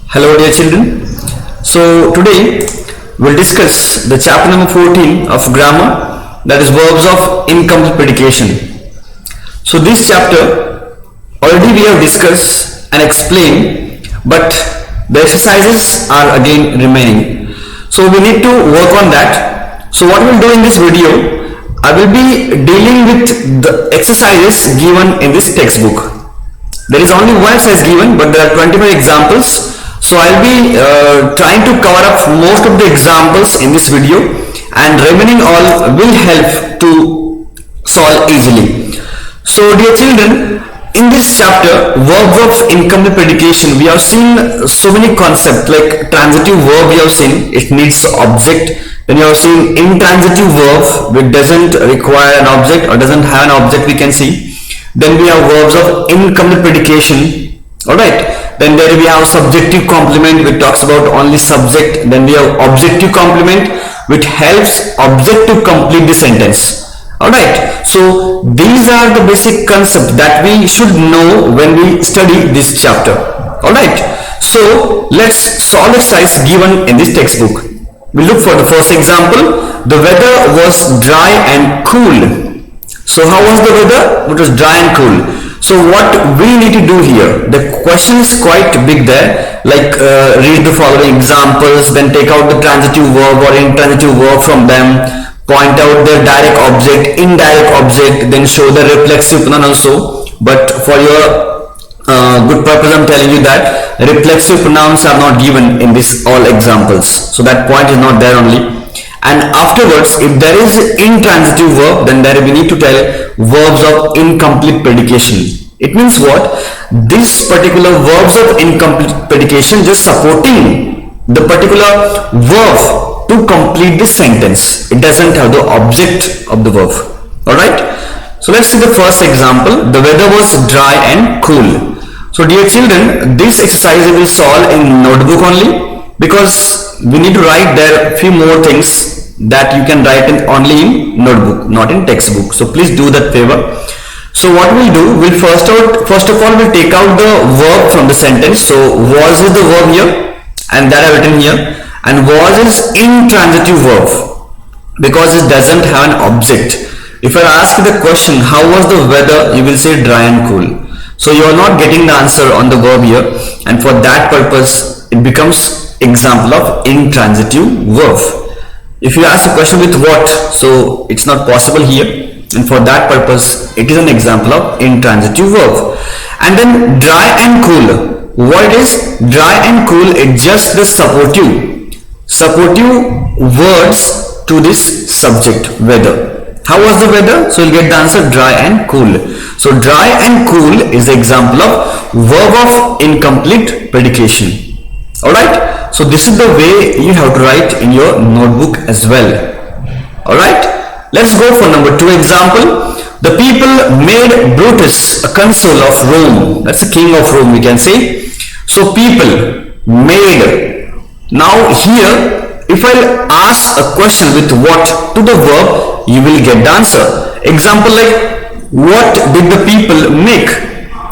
Hello dear children. So today we'll discuss the chapter number 14 of grammar, that is verbs of incomplete predication. So this chapter already we have discussed and explained, but the exercises are again remaining. So we need to work on that. So what we'll do in this video, I will be dealing with the exercises given in this textbook. There is only one exercise given, but there are 25 examples. So I'll be trying to cover up most of the examples in this video, and remaining all will help to solve easily. So dear children, in this chapter, verbs of incomplete predication, we have seen so many concepts like transitive verb. We have seen it needs object. Then you have seen intransitive verb, which doesn't require an object or doesn't have an object, we can see. Then we have verbs of incomplete predication. Alright. Then there we have subjective complement, which talks about only subject. Then we have objective complement, which helps object to complete the sentence. Alright. So these are the basic concepts that we should know when we study this chapter. Alright. So let's solve the exercise given in this textbook. We look for the first example. The weather was dry and cool. So how was the weather? It was dry and cool. So what we need to do here, the question is quite big there, like read the following examples, then take out the transitive verb or intransitive verb from them, point out the direct object, indirect object, then show the reflexive pronoun also. But for your good purpose, I'm telling you that reflexive pronouns are not given in this all examples, so that point is not there only. And afterwards, if there is intransitive verb, then there we need to tell verbs of incomplete predication. It means what? This particular verbs of incomplete predication just supporting the particular verb to complete the sentence. It doesn't have the object of the verb. Alright? So let's see the first example. The weather was dry and cool. So dear children, this exercise we will solve in notebook only, because we need to write there few more things that you can write in only in notebook, not in textbook. So please do that favor. So what we'll do, we'll first of all we'll take out the verb from the sentence. So was is the verb here, and that I've written here, and was is intransitive verb because it doesn't have an object. If I ask the question how was the weather, you will say dry and cool. So you are not getting the answer on the verb here, and for that purpose it becomes example of intransitive verb. If you ask a question with what, so it's not possible here, and for that purpose it is an example of intransitive verb. And then dry and cool, what is dry and cool? It's just the supportive words to this subject, weather. How was the weather? So you'll get the answer dry and cool. So dry and cool is the example of verb of incomplete predication. Alright, so this is the way you have to write in your notebook as well. Alright, let's go for number 2 example. The people made Brutus a consul of Rome. That's the king of Rome, we can say. So people made. Now here, if I ask a question with what to the verb, you will get the answer. Example like, what did the people make?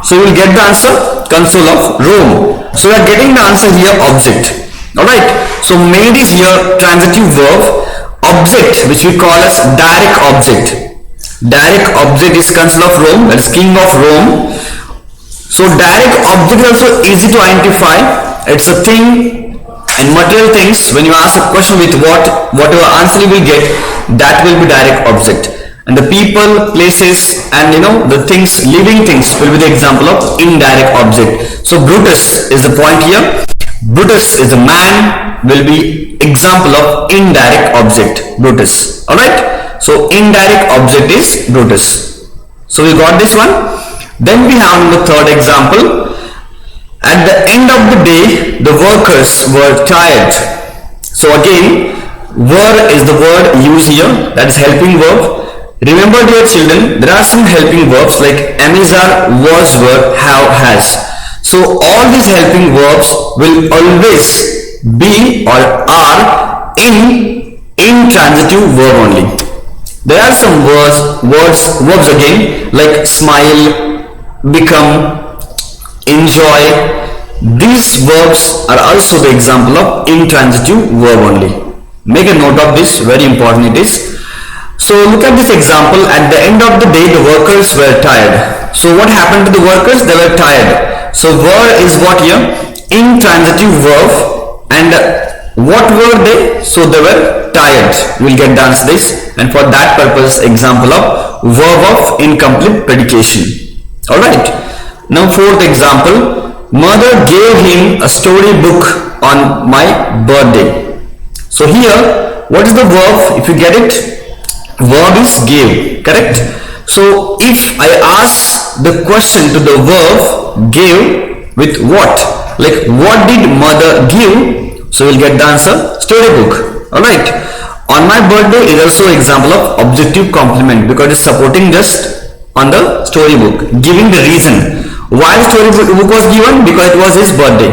So you will get the answer, consul of Rome. So we are getting the answer here, object. Alright, so made is here transitive verb, object which we call as direct object. Direct object is consul of Rome, that is king of Rome. So direct object is also easy to identify. It's a thing and material things. When you ask a question with what, whatever answer you will get, that will be direct object. And the people, places, and the things, living things will be the example of indirect object. So Brutus is the point here. Brutus is a man, will be example of indirect object, Brutus. Alright, so indirect object is Brutus. So we got this one. Then we have the third example. At the end of the day, the workers were tired. So again, were is the word used here, that is helping verb. Remember dear children, there are some helping verbs like am, is, are, was, were, have, has. So all these helping verbs will always be or are in intransitive verb only. There are some verbs again like smile, become, enjoy, These verbs are also the example of intransitive verb only. Make a note of this, very important it is. So look at this example. At the end of the day, the workers were tired. So what happened to the workers? They were tired. So were is what here? Intransitive verb. And what were they? So they were tired. We'll get the answer this. And for that purpose, example of verb of incomplete predication. Alright. Now fourth example. Mother gave him a storybook on my birthday. So here, what is the verb? If you get it, verb is gave, correct? So if I ask the question to the verb gave with what, like what did mother give, so we'll get the answer storybook. Alright, on my birthday is also example of objective complement because it's supporting just on the storybook, giving the reason why the storybook was given, because it was his birthday.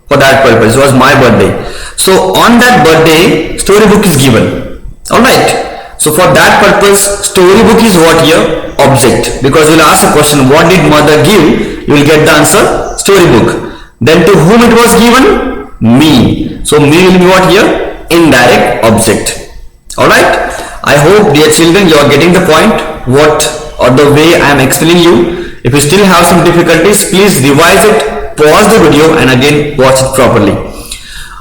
For that purpose, it was my birthday. So on that birthday, storybook is given. Alright. So for that purpose, storybook is what here? Object. Because you will ask a question, what did mother give? You will get the answer, storybook. Then to whom it was given? Me. So me will be what here? Indirect object. Alright. I hope, dear children, you are getting the point, what or the way I am explaining you. If you still have some difficulties, please revise it, pause the video and again watch it properly.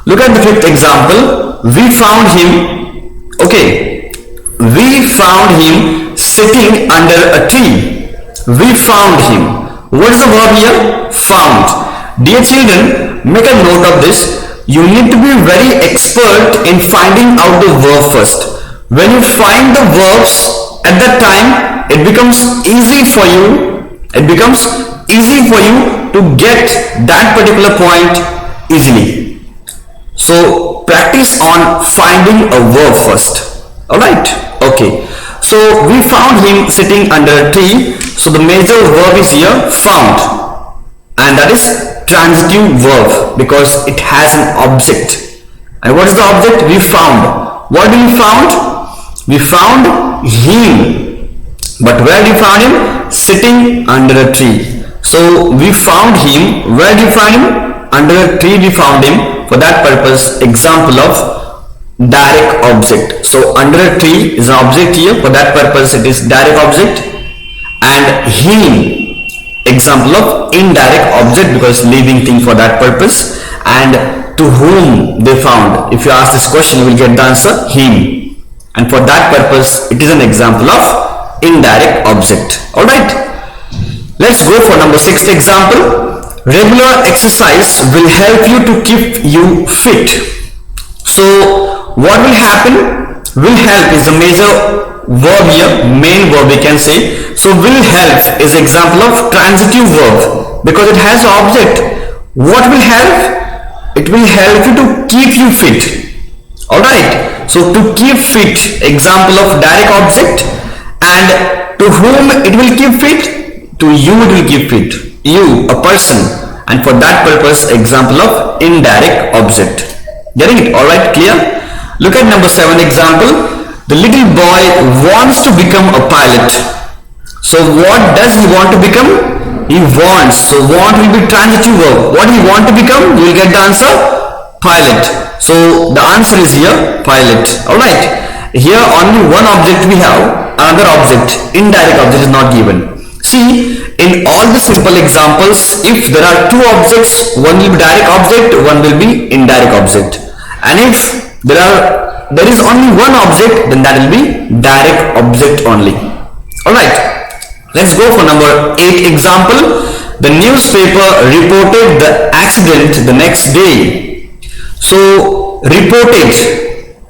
Look at the fifth example. We found him, okay. We found him sitting under a tree. We found him. What is the verb here? Found. Dear children, make a note of this. You need to be very expert in finding out the verb first. When you find the verbs at that time, it becomes easy for you. It becomes easy for you to get that particular point easily. So practice on finding a verb first. Alright, okay. So we found him sitting under a tree. So the major verb is here found, and that is transitive verb because it has an object. And what is the object? We found. What did we found? We found him. But where did we find him? Sitting under a tree. So we found him. Where did we find him? Under a tree we found him. For that purpose, example of direct object. So under a tree is an object here. For that purpose, it is direct object. And him, example of indirect object because living thing for that purpose. And to whom they found. If you ask this question, you will get the answer him. And for that purpose, it is an example of indirect object. Alright, let's go for number 6th example. Regular exercise will help you to keep you fit. So what will happen? Will help is the major verb here, main verb we can say. So will help is example of transitive verb because it has an object. What will help? It will help you to keep you fit. Alright, so to keep fit, example of direct object. And to whom it will keep fit? To you it will keep fit. You, a person. And for that purpose, example of indirect object. Getting it? Alright, clear? Look at number 7 example. The little boy wants to become a pilot. So what does he want to become? He wants. So want will be transitive verb. What he want to become? You will get the answer pilot. So the answer is here pilot. Alright. Here only one object we have, another object, indirect object is not given. See, in all the simple examples, if there are two objects, one will be direct object, one will be indirect object. And if there is only one object, then that will be direct object only. Alright, let's go for number 8 example. The newspaper reported the accident the next day. So, reported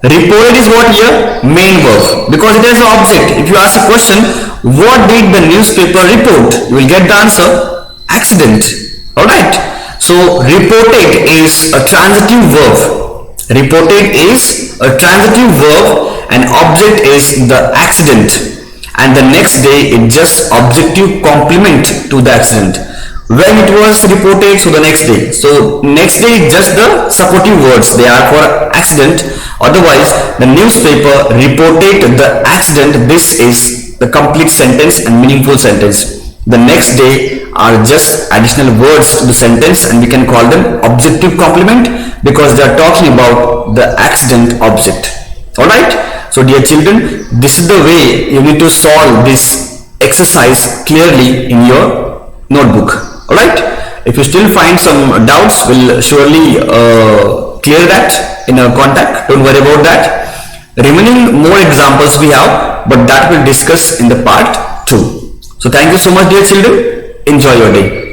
is what here? Main verb because it has an object. If you ask a question, what did the newspaper report? You will get the answer accident. Alright. So reported is a transitive verb. Reported is a transitive verb and object is the accident. And the next day it just objective complement to the accident. When it was reported, so the next day. So next day is just the supportive words. They are for accident. Otherwise, the newspaper reported the accident. This is the complete sentence and meaningful sentence. The next day are just additional words to the sentence, and we can call them objective complement because they are talking about the accident object. Alright, so dear children, this is the way you need to solve this exercise clearly in your notebook. Alright, if you still find some doubts, we'll surely clear that in a contact. Don't worry about that. Remaining more examples we have, but that we'll discuss in the part 2. So thank you so much, dear children. Enjoy your day.